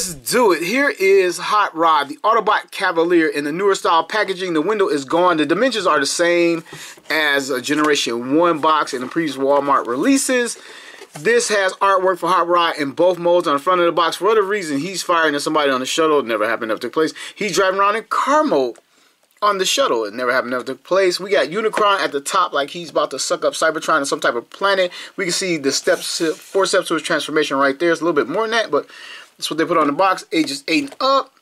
Let's do it. Here is Hot Rod, the Autobot Cavalier in the newer style packaging. The window is gone. The dimensions are the same as a Generation 1 box in the previous Walmart releases. This has artwork for Hot Rod in both modes on the front of the box. For whatever reason, he's firing at somebody on the shuttle. It never happened, never took place. He's driving around in car mode on the shuttle. It never happened, never took place. We got Unicron at the top like he's about to suck up Cybertron on some type of planet. We can see the steps, 4 steps to his transformation right there. It's a little bit more than that, but that's what they put on the box. Ages 8 and up.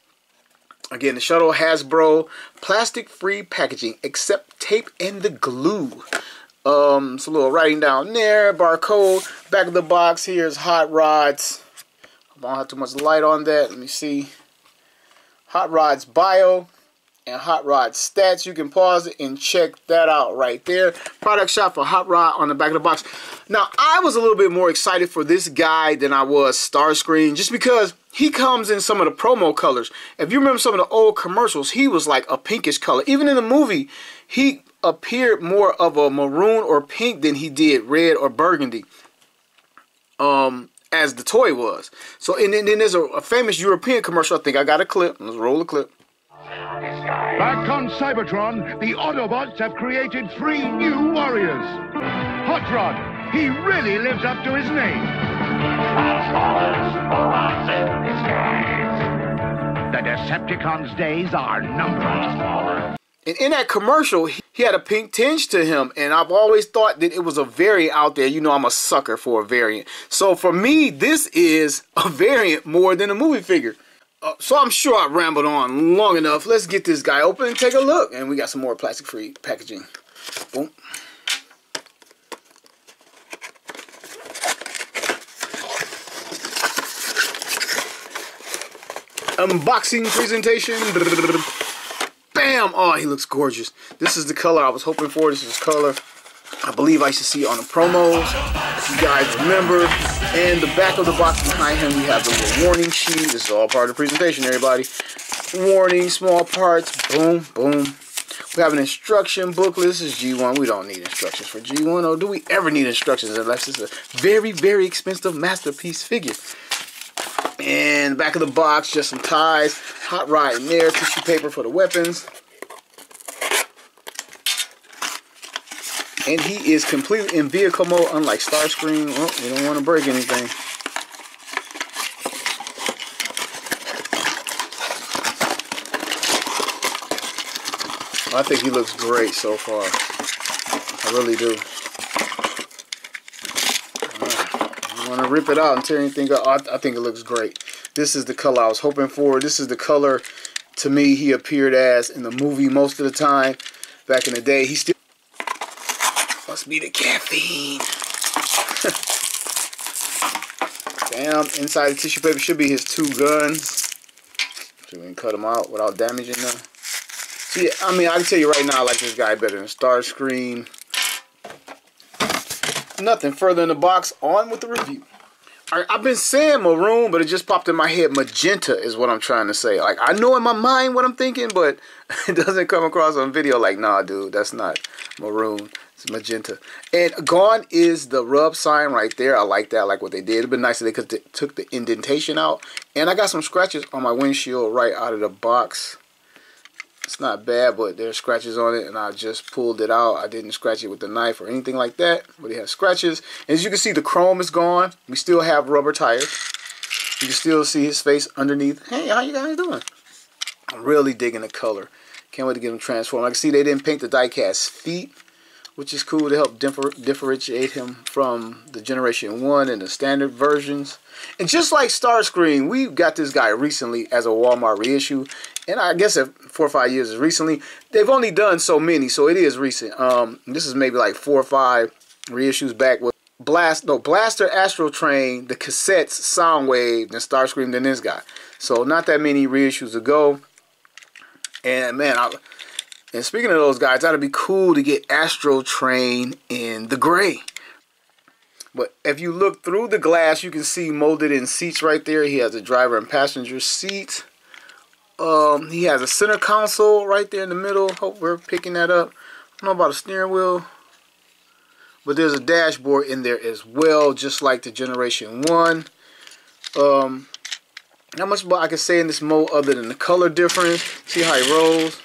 Again, the shuttle Hasbro plastic-free packaging except tape and the glue. It's a little writing down there, barcode. Back of the box, here's Hot Rod's. I don't have too much light on that. Let me see. Hot Rod's bio and Hot Rod stats. You can pause it and check that out right there. Product shot for Hot Rod on the back of the box. Now, I was a little bit more excited for this guy than I was Starscream, just because he comes in some of the promo colors. If you remember some of the old commercials, he was like a pinkish color. Even in the movie, he appeared more of a maroon or pink than he did red or burgundy, as the toy was. So, and then there's a famous European commercial. I think I got a clip. Let's roll the clip. Back on Cybertron, the Autobots have created 3 new warriors. Hot Rod, he really lives up to his name. The Decepticons' days are numbered. And in that commercial, he had a pink tinge to him. And I've always thought that it was a variant out there. You know, I'm a sucker for a variant. So for me, this is a variant more than a movie figure. So I'm sure I rambled on long enough. Let's get this guy open and take a look. And we got some more plastic-free packaging. Boom. Unboxing presentation. Bam! Oh, he looks gorgeous. This is the color I was hoping for. This is color I believe I should see on the promos, if you guys remember. And the back of the box behind him, we have the little warning sheet. This is all part of the presentation, everybody. Warning, small parts, boom, boom. We have an instruction booklet. This is G1. We don't need instructions for G1, or do we ever need instructions unless it's a very, very expensive masterpiece figure. And the back of the box, just some ties, Hot Rod in there, tissue paper for the weapons. And he is completely in vehicle mode, unlike Starscream. Well, we don't want to break anything. I think he looks great so far. I really do. I want to rip it out and tear anything up. I think it looks great. This is the color I was hoping for. This is the color, to me, he appeared as in the movie most of the time. Back in the day, he still must be the caffeine. Damn, inside the tissue paper should be his 2 guns. So we can cut them out without damaging them. See, I mean, I can tell you right now, I like this guy better than Starscream. Nothing further in the box. On with the review. Alright, I've been saying maroon, but it just popped in my head. Magenta is what I'm trying to say. Like, I know in my mind what I'm thinking, but it doesn't come across on video like, nah, dude, that's not maroon. It's magenta. And gone is the rub sign right there. I like that. I like what they did. It'd been nice if they took the indentation out. And I got some scratches on my windshield right out of the box. It's not bad, but there's scratches on it, and I just pulled it out. I didn't scratch it with the knife or anything like that, but it has scratches. As you can see, the chrome is gone. We still have rubber tires. You can still see his face underneath. Hey, how you guys doing? I'm really digging the color. Can't wait to get him transformed. I can see they didn't paint the die-cast feet, which is cool to help differentiate him from the Generation 1 and the standard versions. And just like Starscream, we got this guy recently as a Walmart reissue. And I guess if 4 or 5 years is recently. They've only done so many, so it is recent. This is maybe like 4 or 5 reissues back with Blaster, Astro Train, the cassettes, Soundwave, then Starscream, then this guy. So not that many reissues ago. And man, and speaking of those guys, that'd be cool to get Astro Train in the gray. But if you look through the glass, you can see molded in seats right there. He has a driver and passenger seat. He has a center console right there in the middle. Hope we're picking that up. I don't know about a steering wheel, but there's a dashboard in there as well, just like the Generation 1. Not much more I can say in this mold other than the color difference. See how he rolls?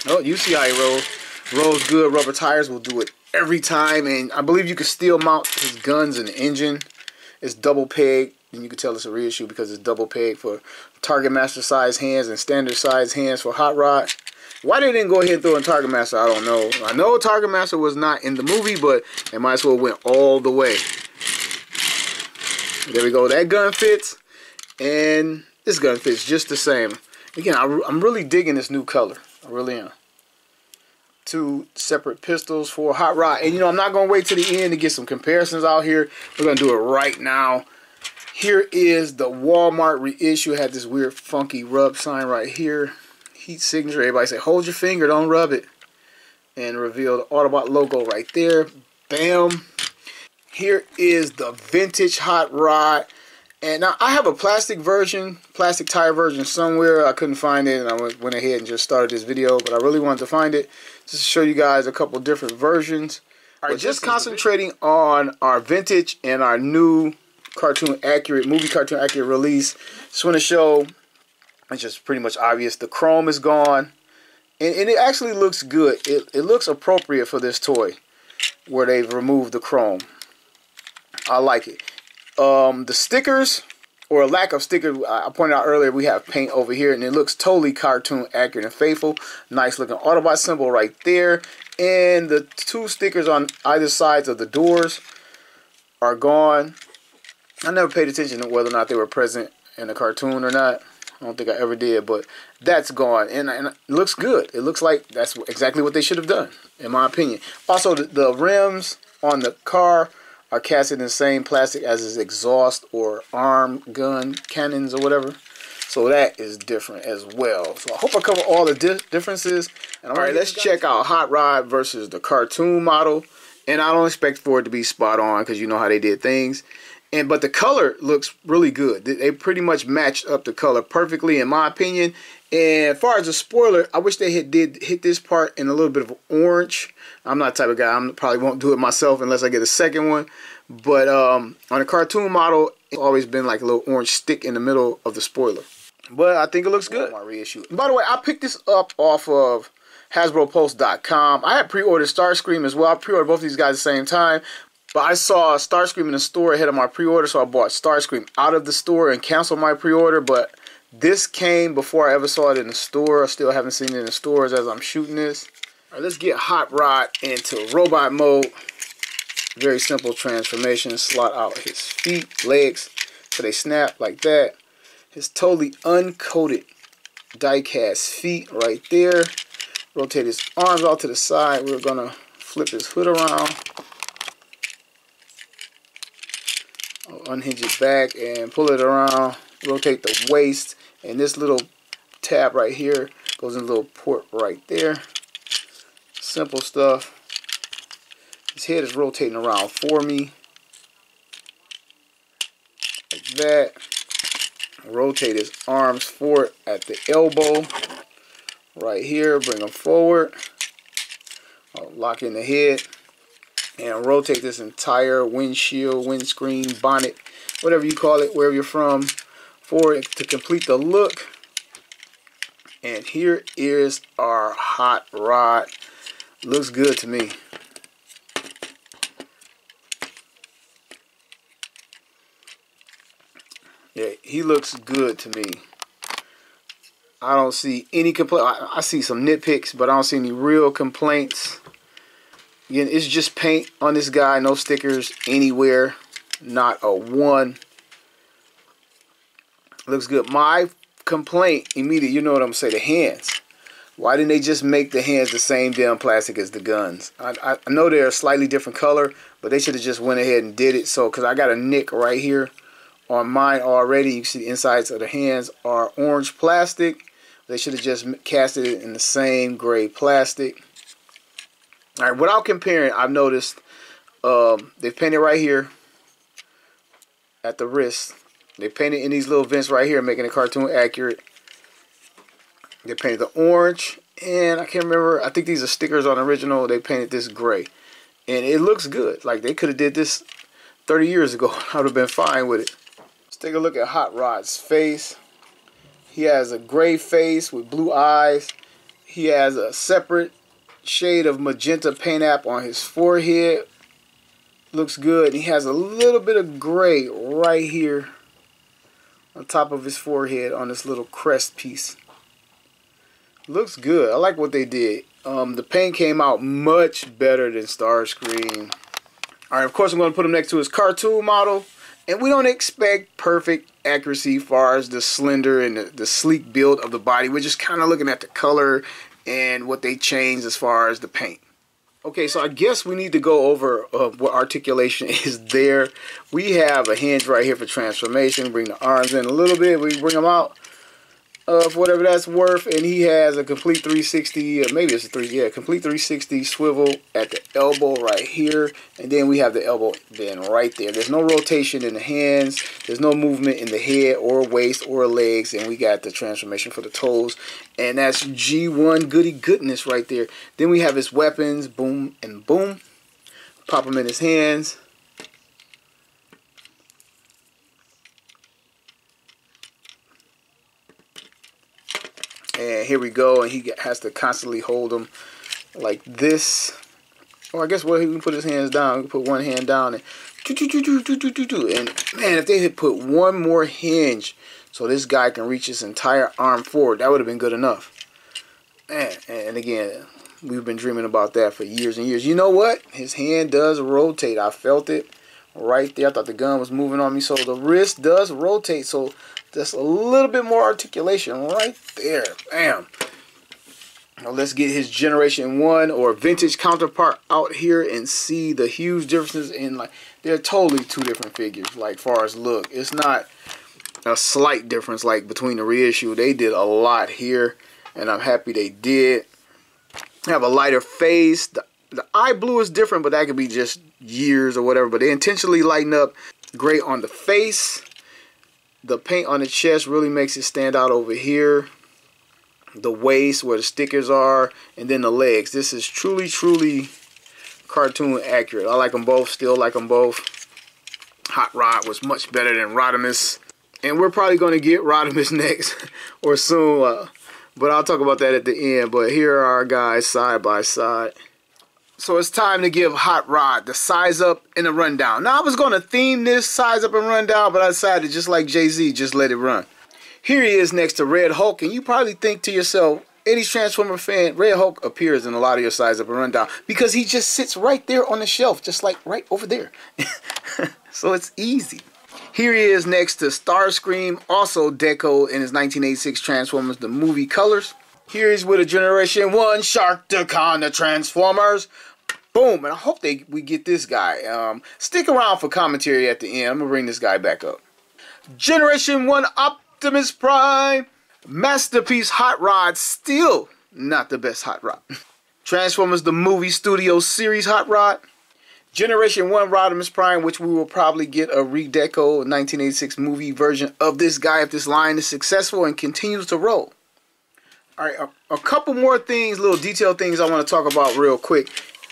Oh, you see how he rolls. Rolls good. Rubber tires will do it every time. And I believe you can steel mount his guns and engine. It's double peg. And you can tell it's a reissue because it's double peg for Target Master size hands and standard size hands for Hot Rod. Why they didn't go ahead and throw in Target Master, I don't know. I know Target Master was not in the movie, but it might as well went all the way. There we go. That gun fits. And this gun fits just the same. Again, I'm really digging this new color. I really am. 2 separate pistols for Hot Rod. And you know, I'm not going to wait to the end to get some comparisons out here. We're going to do it right now. Here is the Walmart reissue. It had this weird funky rub sign right here. Heat signature. Everybody say, hold your finger, don't rub it. And reveal the Autobot logo right there. Bam. Here is the vintage Hot Rod. And now I have a plastic tire version somewhere. I couldn't find it, and I went ahead and just started this video. But I really wanted to find it just to show you guys a couple different versions. All right, just concentrating on our vintage and our new movie cartoon accurate release. Just want to show, it's just pretty much obvious, the chrome is gone, and it actually looks good. It looks appropriate for this toy, where they've removed the chrome. I like it. The stickers, or a lack of stickers, I pointed out earlier, we have paint over here, and it looks totally cartoon accurate and faithful. Nice looking Autobot symbol right there, and the 2 stickers on either sides of the doors are gone. I never paid attention to whether or not they were present in the cartoon or not. I don't think I ever did, but that's gone, and it looks good. It looks like that's exactly what they should have done, in my opinion. Also, the rims on the car are cast in the same plastic as his exhaust or arm gun cannons or whatever. So that is different as well. So I hope I cover all the differences. And all right, let's check out Hot Rod versus the cartoon model. And I don't expect for it to be spot on because you know how they did things. But the color looks really good. They pretty much matched up the color perfectly, in my opinion. And as far as the spoiler, I wish they did hit this part in a little bit of orange. I'm not the type of guy. I probably won't do it myself unless I get a second one. But on a cartoon model, it's always been like a little orange stick in the middle of the spoiler. But I think it looks good. My reissue. By the way, I picked this up off of HasbroPulse.com. I had pre-ordered Starscream as well. I pre-ordered both of these guys at the same time. But I saw Starscream in the store ahead of my pre-order, so I bought Starscream out of the store and canceled my pre-order. But this came before I ever saw it in the store. I still haven't seen it in the stores as I'm shooting this. All right, let's get Hot Rod into robot mode. Very simple transformation. Slot out his feet, legs, so they snap like that. His totally uncoated die-cast feet right there. Rotate his arms out to the side. We're going to flip his hood around. I'll unhinge it back and pull it around. Rotate the waist. And this little tab right here goes in a little port right there. Simple stuff. His head is rotating around for me. Like that. Rotate his arms forward at the elbow. Right here. Bring them forward. I'll lock in the head. And rotate this entire windshield, windscreen, bonnet, whatever you call it, wherever you're from, forward to complete the look. And here is our Hot Rod. Looks good to me. Yeah, he looks good to me. I don't see any complaint. I see some nitpicks, but I don't see any real complaints. Again, it's just paint on this guy. No stickers anywhere. Not a one. Looks good. My complaint immediately, you know what I'm saying, the hands. Why didn't they just make the hands the same damn plastic as the guns? I know they're a slightly different color, but they should have just went ahead and did it. So, because I got a nick right here on mine already. You can see the insides of the hands are orange plastic. They should have just casted it in the same gray plastic. All right, without comparing, I've noticed they've painted right here at the wrist. They painted in these little vents right here, making it cartoon accurate. They painted the orange, and I can't remember. I think these are stickers on the original. They painted this gray, and it looks good. Like they could have did this 30 years ago. I would have been fine with it. Let's take a look at Hot Rod's face. He has a gray face with blue eyes. He has a separate shade of magenta paint app on his forehead. Looks good. He has a little bit of gray right here on top of his forehead on this little crest piece. Looks good. I like what they did. The paint came out much better than Starscream. Alright, of course I'm going to put him next to his cartoon model. And we don't expect perfect accuracy as far as the slender and the sleek build of the body. We're just kind of looking at the color and what they changed as far as the paint. Okay, so I guess we need to go over what articulation is there. We have a hinge right here for transformation. Bring the arms in a little bit. We bring them out of whatever that's worth. And he has a complete 360, maybe it's a complete 360 swivel at the elbow right here. And then we have the elbow then right there. There's no rotation in the hands. There's no movement in the head or waist or legs. And we got the transformation for the toes. And that's G1 goody goodness right there. Then we have his weapons, boom and boom. Pop them in his hands. And here we go, and he has to constantly hold them like this. Or I guess he can put his hands down. He can put one hand down and man, if they had put one more hinge so this guy can reach his entire arm forward, that would have been good enough. Man, and again, we've been dreaming about that for years and years. You know what? His hand does rotate. I felt it right there. I thought the gun was moving on me, so the wrist does rotate. So just a little bit more articulation right there. Bam. Now let's get his Generation 1 or vintage counterpart out here and see the huge differences in, like, they're totally two different figures, like, far as look. It's not a slight difference like between the reissue. They did a lot here, and I'm happy they did. Have a lighter face. The eye blue is different, but that could be just years or whatever. But they intentionally lighten up gray on the face. The paint on the chest really makes it stand out over here. The waist where the stickers are, and then the legs. This is truly, truly cartoon accurate. I like them both, still like them both. Hot Rod was much better than Rodimus. And we're probably going to get Rodimus next or soon. But I'll talk about that at the end. But here are our guys side by side. So it's time to give Hot Rod the size up and the rundown. Now I was going to theme this size up and rundown, but I decided, just like Jay-Z, just let it run. Here he is next to Red Hulk, and you probably think to yourself, any Transformer fan, Red Hulk appears in a lot of your size up and rundown because he just sits right there on the shelf, just like right over there. So it's easy. Here he is next to Starscream, also decoed in his 1986 Transformers the movie colors. Here he's with a Generation 1 Sharkticon the Transformers. Boom, and I hope we get this guy. Stick around for commentary at the end. I'm going to bring this guy back up. Generation 1 Optimus Prime. Masterpiece Hot Rod, still not the best Hot Rod. Transformers the Movie Studio Series Hot Rod. Generation 1 Rodimus Prime, which we will probably get a redeco 1986 movie version of this guy if this line is successful and continues to roll. Alright, a couple more things, little detailed things I want to talk about real quick.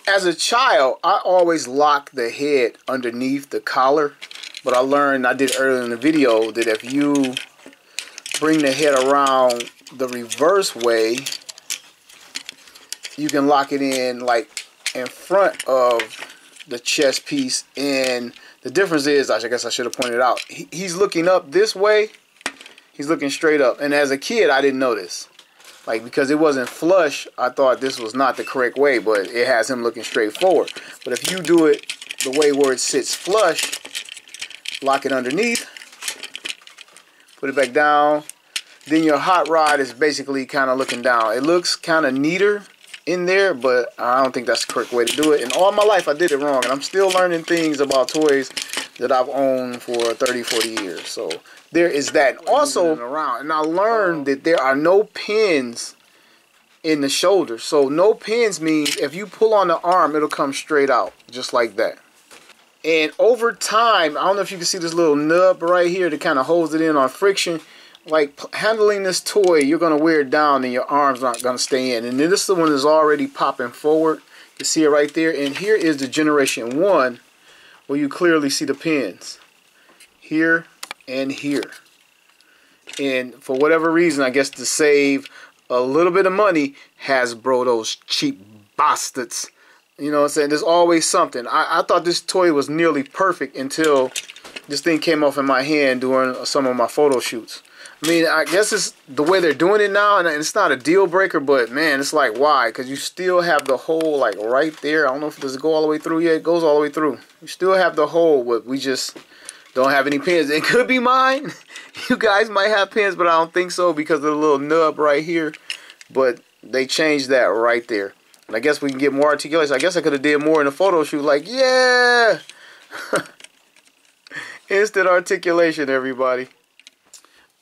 As a child, I always locked the head underneath the collar. But I learned, I did earlier in the video, that if you bring the head around the reverse way, you can lock it in like in front of the chest piece. And the difference is, I guess I should have pointed out, he's looking up this way. He's looking straight up. And as a kid, I didn't know this. Like, because it wasn't flush, I thought this was not the correct way, but it has him looking straight forward. But if you do it the way where it sits flush, lock it underneath, put it back down, then your Hot Rod is basically kind of looking down. It looks kind of neater in there, but I don't think that's the correct way to do it. And all my life I did it wrong, and I'm still learning things about toys that I've owned for 30, 40 years. So there is that. Also, and I learned that there are no pins in the shoulder. So no pins means if you pull on the arm, it'll come straight out, just like that. And over time, I don't know if you can see this little nub right here that kind of holds it in on friction. Like handling this toy, you're going to wear it down and your arm's not going to stay in. And then this one is already popping forward. You can see it right there. And here is the Generation 1 where you clearly see the pins. Here and here. And for whatever reason, I guess to save a little bit of money, Hasbro, those cheap bastards. You know what I'm saying? There's always something. I thought this toy was nearly perfect until this thing came off in my hand during some of my photo shoots. I mean, I guess it's the way they're doing it now, and it's not a deal breaker, but man, it's like, why? Because you still have the hole like right there. I don't know if does it go all the way through yet. It goes all the way through. You still have the hole, but we just don't have any pins. It could be mine. You guys might have pins, but I don't think so because of the little nub right here. But they changed that right there. And I guess we can get more articulation. I guess I could have did more in the photo shoot. Like, yeah! Instant articulation, everybody.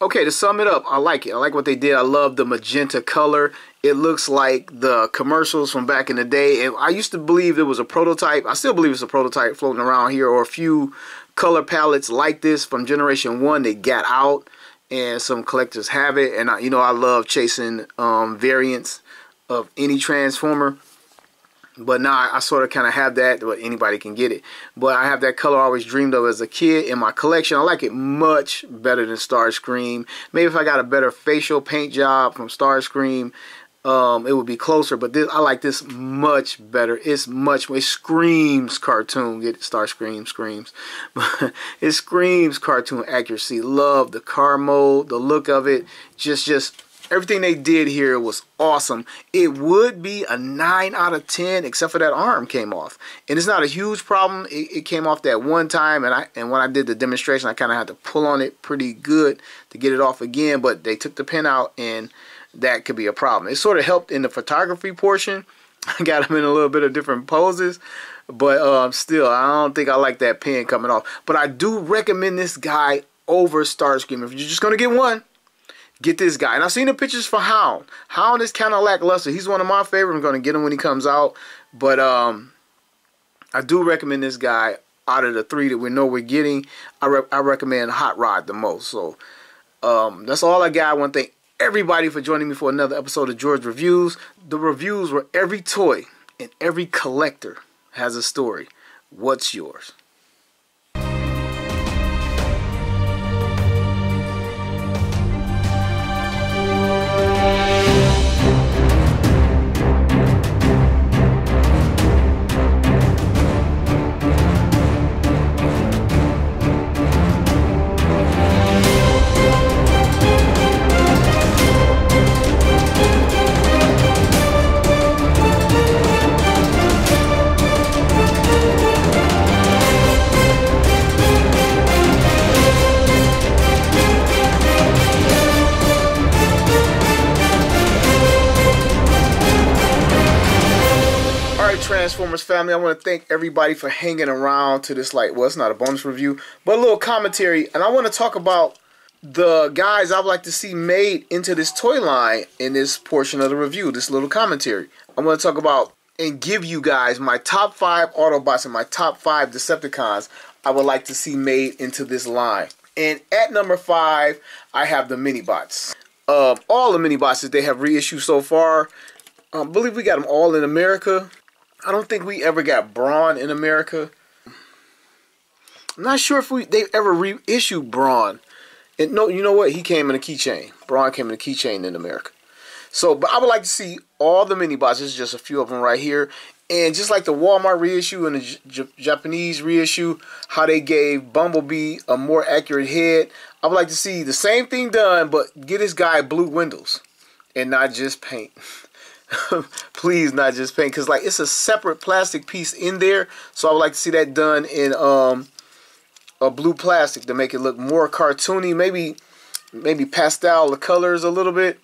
Okay, to sum it up, I like it. I like what they did. I love the magenta color. It looks like the commercials from back in the day. And I used to believe it was a prototype. I still believe it's a prototype floating around here, or a few color palettes like this from Generation 1 that got out, and some collectors have it. And you know, I love chasing variants of any Transformer. But now I sort of kind of have that, but anybody can get it. But I have that color I always dreamed of as a kid in my collection. I like it much better than Starscream. Maybe if I got a better facial paint job from Starscream, it would be closer. But this, I like this much better. It screams cartoon. Get it? Starscream screams. It screams cartoon accuracy. Love the car mode, the look of it. Just everything they did here was awesome. It would be a 9 out of 10, except for that arm came off. And it's not a huge problem. It came off that one time, and when I did the demonstration, I kind of had to pull on it pretty good to get it off again. But they took the pin out, and that could be a problem. It sort of helped in the photography portion. I got them in a little bit of different poses. But still, I don't think I like that pin coming off. But I do recommend this guy over Starscream. If you're just going to get one, get this guy. And I've seen the pictures for Hound. Hound is kind of lackluster. He's one of my favorites. I'm going to get him when he comes out. But I do recommend this guy. Out of the three that we know we're getting, I recommend Hot Rod the most. So that's all I got. I want to thank everybody for joining me for another episode of George Reviews. The reviews where every toy and every collector has a story. What's yours? Transformers family, I want to thank everybody for hanging around to this, like, well, it's not a bonus review, but a little commentary. And I want to talk about the guys I would like to see made into this toy line in this portion of the review, this little commentary. I want to talk about and give you guys my top 5 Autobots and my top 5 Decepticons I would like to see made into this line. And at number 5, I have the Minibots. All the Minibots that they have reissued so far, I believe we got them all in America. I don't think we ever got Brawn in America. I'm not sure if they ever reissued Brawn. And no, you know what? He came in a keychain. Brawn came in a keychain in America. So, but I would like to see all the Minibots. There's just a few of them right here. And just like the Walmart reissue and the Japanese reissue, how they gave Bumblebee a more accurate head, I would like to see the same thing done, but get this guy blue windows and not just paint. Please, not just paint, because like it's a separate plastic piece in there, so I would like to see that done in a blue plastic to make it look more cartoony, maybe pastel the colors a little bit.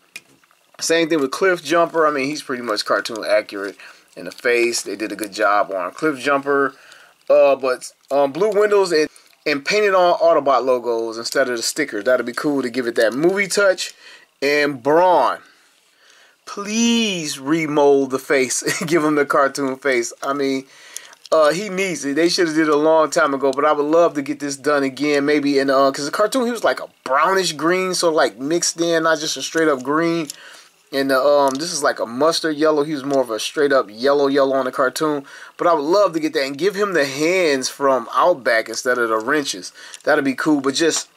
Same thing with Cliff Jumper. I mean, he's pretty much cartoon accurate in the face. They did a good job on Cliff Jumper, but blue windows and painted on Autobot logos instead of the stickers. That'd be cool to give it that movie touch. And Brawn, please remold the face and give him the cartoon face. I mean, he needs it. They should have did it a long time ago, but I would love to get this done again. Maybe in because the cartoon he was like a brownish green, so like mixed in, not just a straight up green. And this is like a mustard yellow. He was more of a straight up yellow on the cartoon. But I would love to get that and give him the hands from Outback instead of the wrenches. That'd be cool. But just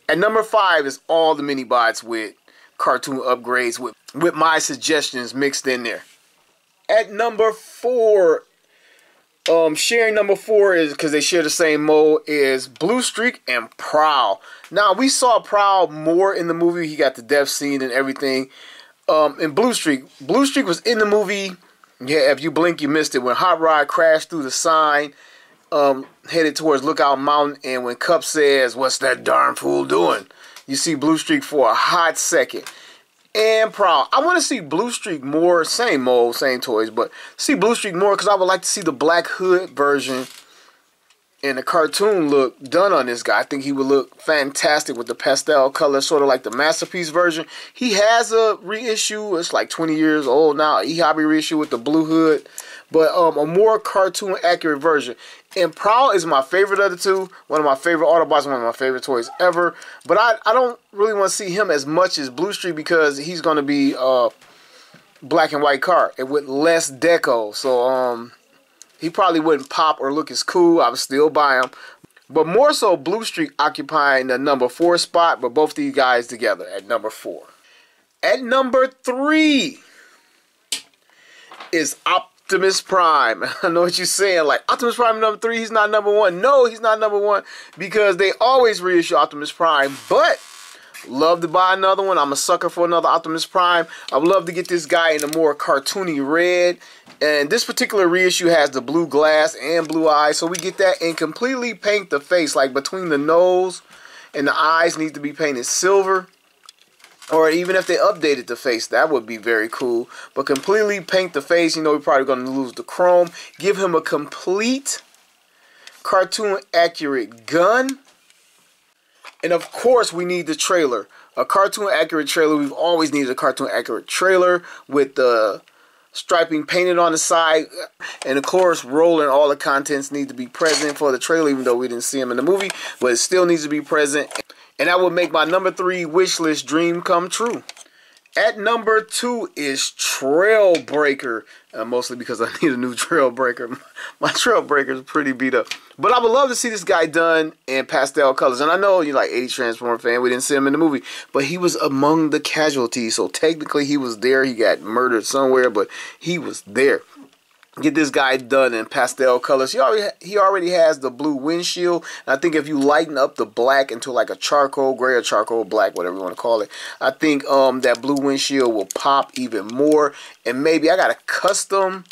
At number 5 is all the mini bots with cartoon upgrades with my suggestions mixed in there. At number 4, sharing number 4 is because they share the same mold, is Blue Streak and Prowl. Now we saw Prowl more in the movie. He got the death scene and everything. In Blue Streak was in the movie. Yeah, if you blink, you missed it. When Hot Rod crashed through the sign, headed towards Lookout Mountain, and when Cup says, "What's that darn fool doing?" you see Blue Streak for a hot second. And Prowl. I want to see Blue Streak more. Same mold, same toys, but see Blue Streak more because I would like to see the Black Hood version and the cartoon look done on this guy. I think he would look fantastic with the pastel color, sort of like the Masterpiece version. He has a reissue. It's like 20 years old now. E-Hobby reissue with the blue hood, but a more cartoon accurate version. And Prowl is my favorite of the two. One of my favorite Autobots, one of my favorite toys ever. But I don't really want to see him as much as Blue Streak because he's going to be black and white car and with less deco. So he probably wouldn't pop or look as cool. I would still buy him. But more so Blue Streak occupying the number 4 spot, but both these guys together at number 4. At number 3 is Optimus Prime. I know what you're saying, like Optimus Prime number 3, he's not number 1. No, he's not number 1 because they always reissue Optimus Prime, but love to buy another one. I'm a sucker for another Optimus Prime. I would love to get this guy in a more cartoony red. And this particular reissue has the blue glass and blue eyes, so we get that and completely paint the face, like between the nose and the eyes need to be painted silver. Or even if they updated the face, that would be very cool. But completely paint the face, you know, we're probably going to lose the chrome. Give him a complete cartoon accurate gun. And of course, we need the trailer. A cartoon accurate trailer. We've always needed a cartoon accurate trailer with the striping painted on the side. And of course, rolling all the contents need to be present for the trailer, even though we didn't see them in the movie. But it still needs to be present. And that would make my number 3 wish list dream come true. At number 2 is Trailbreaker. Mostly because I need a new Trailbreaker. My Trailbreaker is pretty beat up. But I would love to see this guy done in pastel colors. And I know you're like 80 Transformer fan. We didn't see him in the movie. But he was among the casualties. So technically he was there. He got murdered somewhere. But he was there. Get this guy done in pastel colors. He already has the blue windshield. And I think if you lighten up the black into like a charcoal gray or charcoal black, whatever you want to call it, I think that blue windshield will pop even more. And maybe I got a custom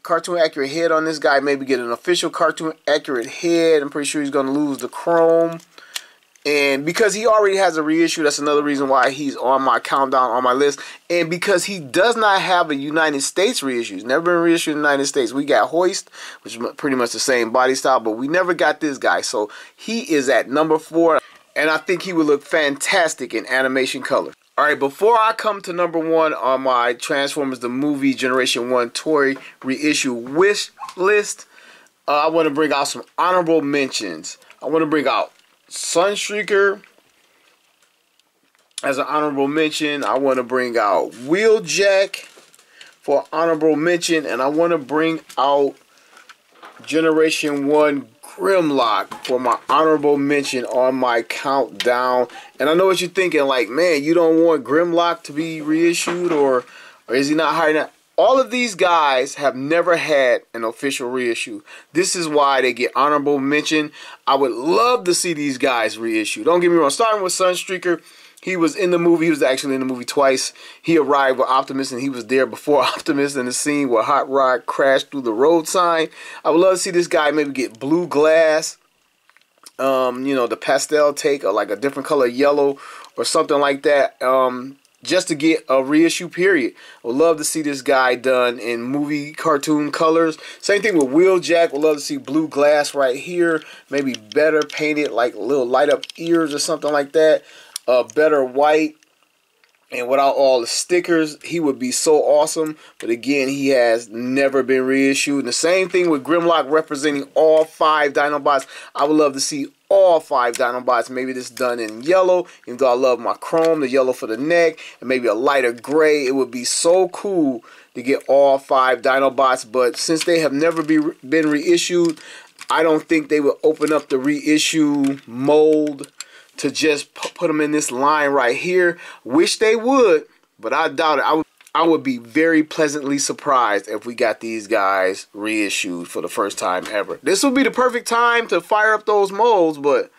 cartoon accurate head on this guy. Maybe get an official cartoon accurate head. I'm pretty sure he's going to lose the chrome. And because he already has a reissue, that's another reason why he's on my countdown, on my list. And because he does not have a United States reissue. He's never been reissued in the United States. We got Hoist, which is pretty much the same body style, but we never got this guy. So he is at number 4. And I think he would look fantastic in animation color. Alright, before I come to number 1 on my Transformers the Movie Generation 1 toy reissue wish list, I want to bring out some honorable mentions. I want to bring out Sunstreaker as an honorable mention. I want to bring out Wheeljack for honorable mention, and I want to bring out Generation 1 Grimlock for my honorable mention on my countdown. And I know what you're thinking, like, man, you don't want Grimlock to be reissued, or is he not higher than that? All of these guys have never had an official reissue. This is why they get honorable mention. I would love to see these guys reissue. Don't get me wrong. Starting with Sunstreaker, he was in the movie. He was actually in the movie twice. He arrived with Optimus, and he was there before Optimus in the scene where Hot Rod crashed through the road sign. I would love to see this guy maybe get blue glass. You know, the pastel take, or like a different color yellow or something like that. Just to get a reissue period. I would love to see this guy done in movie cartoon colors. Same thing with Wheeljack. Would love to see blue glass right here. Maybe better painted, like little light up ears or something like that. Better white. And without all the stickers, he would be so awesome. But again, he has never been reissued. And the same thing with Grimlock representing all 5 Dinobots. I would love to see all 5 Dinobots. Maybe this done in yellow, even though I love my chrome, the yellow for the neck, and maybe a lighter gray. It would be so cool to get all 5 Dinobots. But since they have never been reissued, I don't think they would open up the reissue mold to just put them in this line right here. Wish they would, but I doubt it. I would be very pleasantly surprised if we got these guys reissued for the first time ever. This would be the perfect time to fire up those molds, but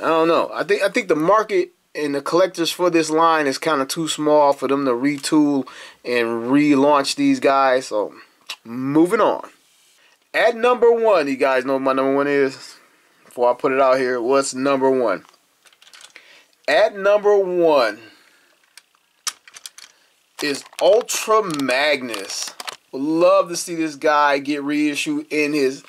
I don't know. I think the market and the collectors for this line is kind of too small for them to retool and relaunch these guys. So, moving on. At number 1, you guys know what my number 1 is? Before I put it out here, what's number 1? At number 1 is Ultra Magnus. Would love to see this guy get reissued in his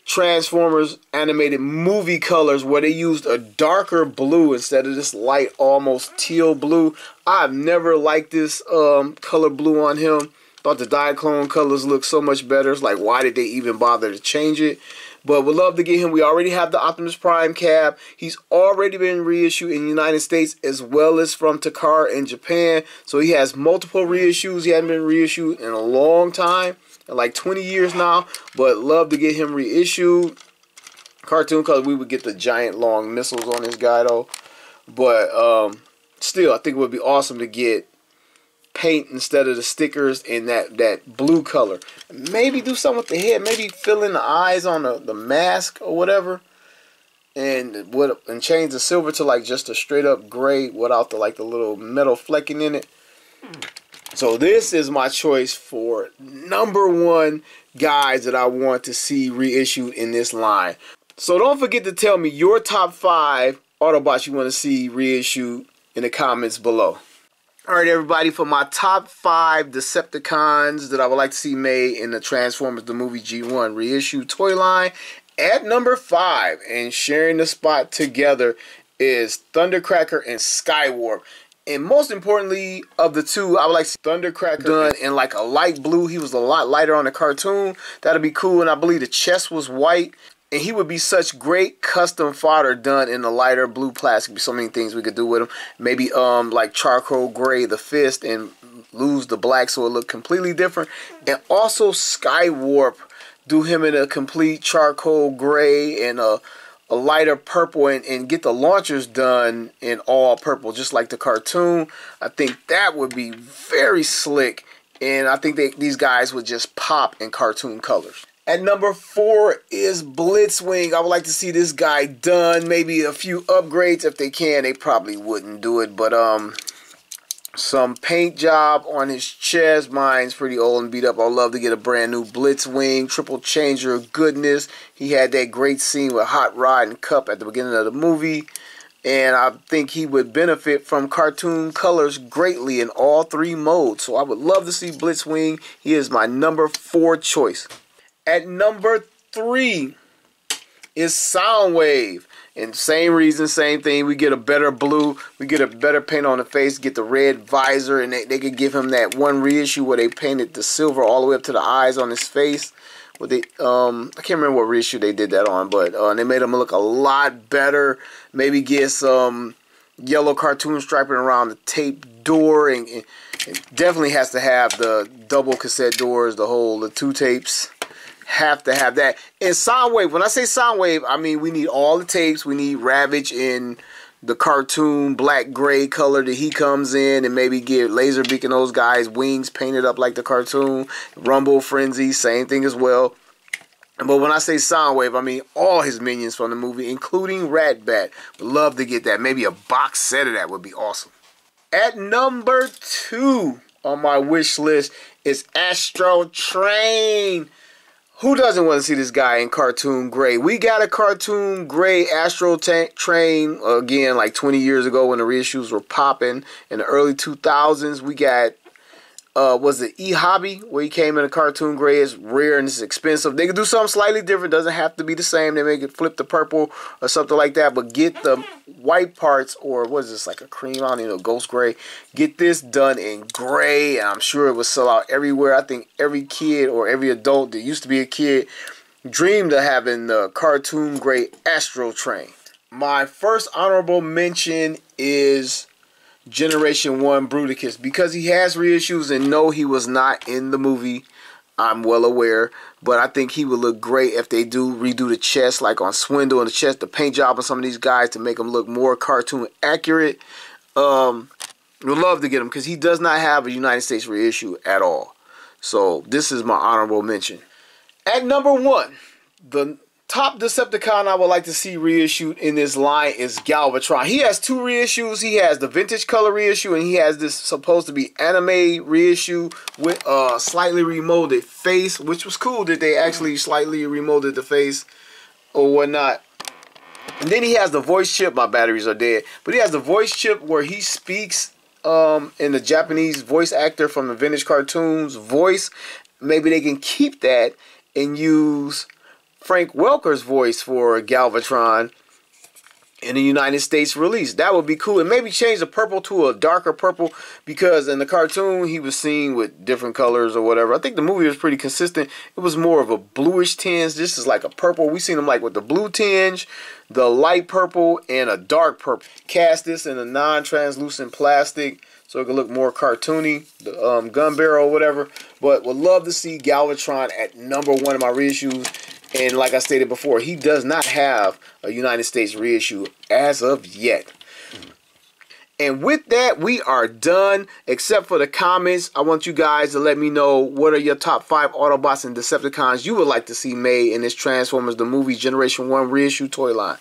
Transformers animated movie colors, where they used a darker blue instead of this light, almost teal blue. I've never liked this color blue on him. Thought the Diaclone colors look so much better. It's like, why did they even bother to change it? But would love to get him. We already have the Optimus Prime cab. He's already been reissued in the United States as well as from Takara in Japan. So he has multiple reissues. He hadn't been reissued in a long time, like 20 years now. But love to get him reissued. Cartoon color, we would get the giant long missiles on this guy though. But still, I think it would be awesome to get paint instead of the stickers in that blue color. Maybe do something with the head. Maybe fill in the eyes on the mask or whatever, and change the silver to like just a straight up gray without the little metal flecking in it. So this is my choice for number 1 guys that I want to see reissued in this line. So don't forget to tell me your top 5 Autobots you want to see reissued in the comments below. Alright everybody, for my top 5 Decepticons that I would like to see made in the Transformers the Movie G1 reissue toy line, at number 5 and sharing the spot together is Thundercracker and Skywarp. And most importantly of the two, I would like to see Thundercracker done in like a light blue. He was a lot lighter on the cartoon. That'd be cool. And I believe the chest was white. And he would be such great custom fodder done in a lighter blue plastic. Be so many things we could do with him. Maybe like charcoal gray the fist and lose the black so it look completely different. And also Skywarp, do him in a complete charcoal gray and a lighter purple, and get the launchers done in all purple just like the cartoon. I think that would be very slick, and I think these guys would just pop in cartoon colors. At number 4 is Blitzwing. I would like to see this guy done. Maybe a few upgrades if they can. They probably wouldn't do it, but some paint job on his chest. Mine's pretty old and beat up. I'd love to get a brand new Blitzwing. Triple changer of goodness. He had that great scene with Hot Rod and Cup at the beginning of the movie. And I think he would benefit from cartoon colors greatly in all 3 modes. So I would love to see Blitzwing. He is my number 4 choice. At number 3 is Soundwave. And same reason, same thing. We get a better blue. We get a better paint on the face. Get the red visor. And they could give him that one reissue where they painted the silver all the way up to the eyes on his face. What they, I can't remember what reissue they did that on. But they made him look a lot better. Maybe get some yellow cartoon striping around the tape door. And it definitely has to have the double cassette doors. The 2 tapes. Have to have that. And Soundwave, when I say Soundwave, I mean we need all the tapes. We need Ravage in the cartoon black gray color that he comes in, and maybe get Laserbeak and those guys wings painted up like the cartoon. Rumble Frenzy, same thing as well. But when I say Soundwave, I mean all his minions from the movie, including Ratbat. Would love to get that. Maybe a box set of that would be awesome. At number 2 on my wish list is Astro Train. Who doesn't want to see this guy in cartoon gray? We got a cartoon gray Astro Train, again, like 20 years ago when the reissues were popping. In the early 2000s, we got, was it E-Hobby, where he came in a cartoon gray. It's rare and it's expensive. They could do something slightly different. Doesn't have to be the same. They make it flip to purple or something like that. But get the white parts, or what is this, like a cream, I don't even know, ghost gray. Get this done in gray, and I'm sure it will sell out everywhere. I think every kid or every adult that used to be a kid dreamed of having the cartoon gray Astro Train. My first honorable mention is Generation 1 Bruticus, because he has reissues, and no, he was not in the movie. I'm well aware, but I think he would look great if they do redo the chest, like on Swindle and the chest, the paint job on some of these guys to make them look more cartoon accurate. Would love to get him because he does not have a United States reissue at all. So this is my honorable mention. At number 1, the top Decepticon I would like to see reissued in this line is Galvatron. He has 2 reissues. He has the vintage color reissue, and he has this supposed to be anime reissue with a slightly remolded face, which was cool that they actually slightly remolded the face or whatnot. And then he has the voice chip. My batteries are dead. But he has the voice chip where he speaks in the Japanese voice actor from the vintage cartoons voice. Maybe they can keep that and use Frank Welker's voice for Galvatron in the United States release. That would be cool. And maybe change the purple to a darker purple, because in the cartoon he was seen with different colors or whatever. I think the movie was pretty consistent. It was more of a bluish tinge. This is like a purple. We seen him like with the blue tinge, the light purple, and a dark purple. Cast this in a non-translucent plastic so it could look more cartoony, the gun barrel or whatever. But would love to see Galvatron at number 1 of my reissues. And like I stated before, he does not have a United States reissue as of yet. And with that, we are done. Except for the comments, I want you guys to let me know what are your top 5 Autobots and Decepticons you would like to see made in this Transformers the Movie Generation 1 reissue toy line.